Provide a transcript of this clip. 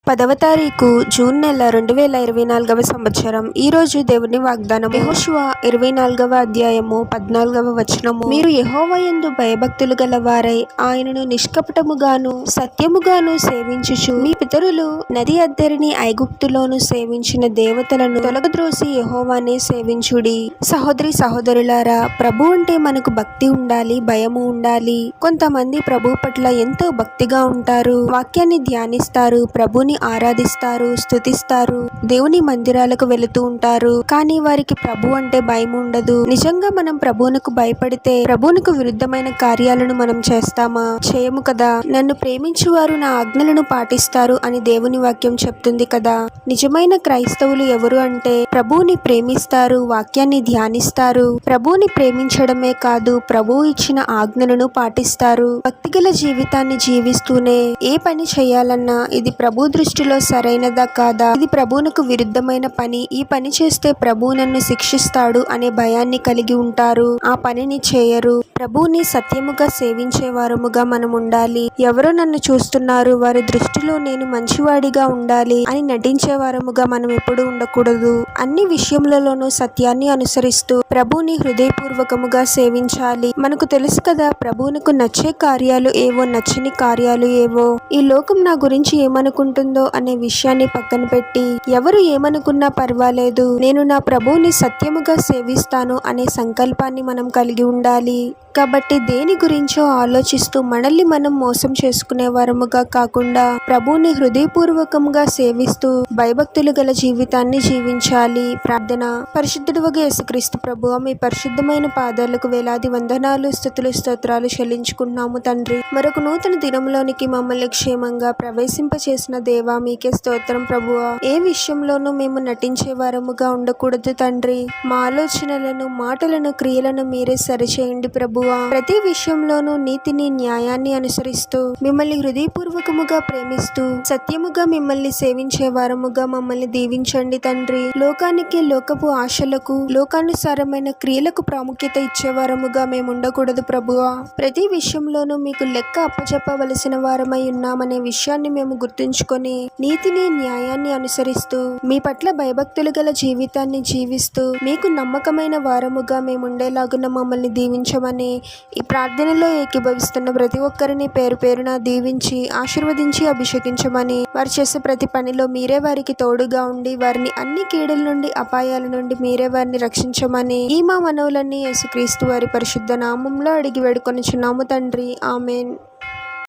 10వ తారీఖు జూన్ నెల 2024వ సంవత్సరం. ఈ రోజు దేవుని వాగ్దానం యెహోషువ 24వ అధ్యాయము 14వ వచనము. మీరు యెహోవా యందు భయభక్తులు గలవారై ఆయనను నిష్కపటముగాను సత్యముగాను సేవించుచు మీ పితరులు నది అద్దరిని ఐగుప్తులోను సేవించిన దేవతలను తొలగద్రోసి యెహోవానే సేవించుడి. సహోదరి సహోదరులారా, ప్రభు అంటే మనకు భక్తి ఉండాలి, భయము ఉండాలి. కొంతమంది ప్రభు పట్ల ఎంతో భక్తిగా ఉంటారు, వాక్యాన్ని ధ్యానిస్తారు, ప్రభుని ఆరాధిస్తారు, స్తుతిస్తారు, దేవుని మందిరాలకు వెళుతూ ఉంటారు. కానీ వారికి ప్రభు అంటే భయం ఉండదు. నిజంగా మనం ప్రభువునకు భయపడితే ప్రభువునకు విరుద్ధమైన కార్యాలను మనం చేస్తామా? చేయము కదా. నన్ను ప్రేమించువారు నా ఆజ్ఞలను పాటిస్తారు అని దేవుని వాక్యం చెప్తుంది కదా. నిజమైన క్రైస్తవులు ఎవరు అంటే ప్రభువుని ప్రేమిస్తారు, వాక్యాన్ని ధ్యానిస్తారు, ప్రభువుని ప్రేమించడమే కాదు ప్రభువు ఇచ్చిన ఆజ్ఞలను పాటిస్తారు. భక్తిగల జీవితాన్ని జీవిస్తూనే ఏ పని చేయాలన్నా ఇది ప్రభు దృష్టిలో సరైనదా కాదా, ఇది ప్రభువునకు విరుద్ధమైన పని, ఈ పని చేస్తే ప్రభువు నన్ను శిక్షిస్తాడు అనే భయాన్ని కలిగి ఉంటారు. ఆ పనిని చేయరు. ప్రభువుని సత్యముగా సేవించే వారముగా మనం ఉండాలి. ఎవరో నన్ను చూస్తున్నారు, వారి దృష్టిలో నేను మంచివాడిగా ఉండాలి అని నటించే వారముగా మనం ఎప్పుడూ ఉండకూడదు. అన్ని విషయములలోనూ సత్యాన్ని అనుసరిస్తూ ప్రభువుని హృదయపూర్వకముగా సేవించాలి. మనకు తెలుసు కదా, ప్రభువునకు నచ్చే కార్యాలు ఏవో, నచ్చని కార్యాలు ఏవో. ఈ లోకం నా గురించి ఏమనుకుంటుందో అనే విషయాన్ని పక్కన పెట్టి ఎవరు ఏమనుకున్నా పర్వాలేదు, నేను నా ప్రభువుని సత్యముగా సేవిస్తాను అనే సంకల్పాన్ని మనం కలిగి ఉండాలి. కాబట్టి దేని గురించో ఆలోచిస్తూ మనల్ని మనం మోసం చేసుకునే వారముగా కాకుండా ప్రభువుని హృదయపూర్వకంగా సేవిస్తూ భయభక్తులు గల జీవితాన్ని జీవించాలి. ప్రార్థన. పరిశుద్ధుడవగు యేసుక్రీస్తు ప్రభువా, మీ పరిశుద్ధమైన పాదాలకు వేలాది వందనాలు, స్తుతులు, స్తోత్రాలు చెల్లించుకుంటున్నాము తండ్రి. మరొక నూతన దినంలోనికి మమ్మల్ని క్షేమంగా ప్రవేశింపచేసిన దేవా, మీకే స్తోత్రం ప్రభువా. ఏ విషయంలోనూ మేము నటించే వారముగా ఉండకూడదు తండ్రి. మా ఆలోచనలను, మాటలను, క్రియలను మీరే సరిచేయండి ప్రభు. ప్రతి విషయంలోనూ నీతిని, న్యాయాన్ని అనుసరిస్తూ మిమ్మల్ని హృదయపూర్వకముగా ప్రేమిస్తూ సత్యముగా మిమ్మల్ని సేవించే వారముగా మమ్మల్ని దీవించండి తండ్రి. లోకానికి, లోకపు ఆశలకు, లోకానుసారమైన క్రియలకు ప్రాముఖ్యత ఇచ్చేవారముగా మేము ఉండకూడదు ప్రభువా. ప్రతి విషయంలోనూ మీకు లెక్క అప్పచెప్పవలసిన వారమై ఉన్నామనే విషయాన్ని మేము గుర్తుంచుకొని నీతిని, న్యాయాన్ని అనుసరిస్తూ మీ పట్ల భయభక్తులు గల జీవితాన్ని జీవిస్తూ మీకు నమ్మకమైన వారముగా మేము ఉండేలాగున మమ్మల్ని దీవించమని ఈ ప్రార్థనలో ఏకీభవిస్తున్న ప్రతి ఒక్కరిని పేరు పేరున దీవించి ఆశీర్వదించి అభిషేకించమని, వారు చేసే ప్రతి పనిలో మీరే వారికి తోడుగా ఉండి వారిని అన్ని కీడుల నుండి, అపాయాల నుండి మీరే వారిని రక్షించమని ఈ మా మనవులన్నీ యేసుక్రీస్తు వారి పరిశుద్ధ నామంలో అడిగి వేడుకొనుచున్నాము తండ్రి. ఆమెన్.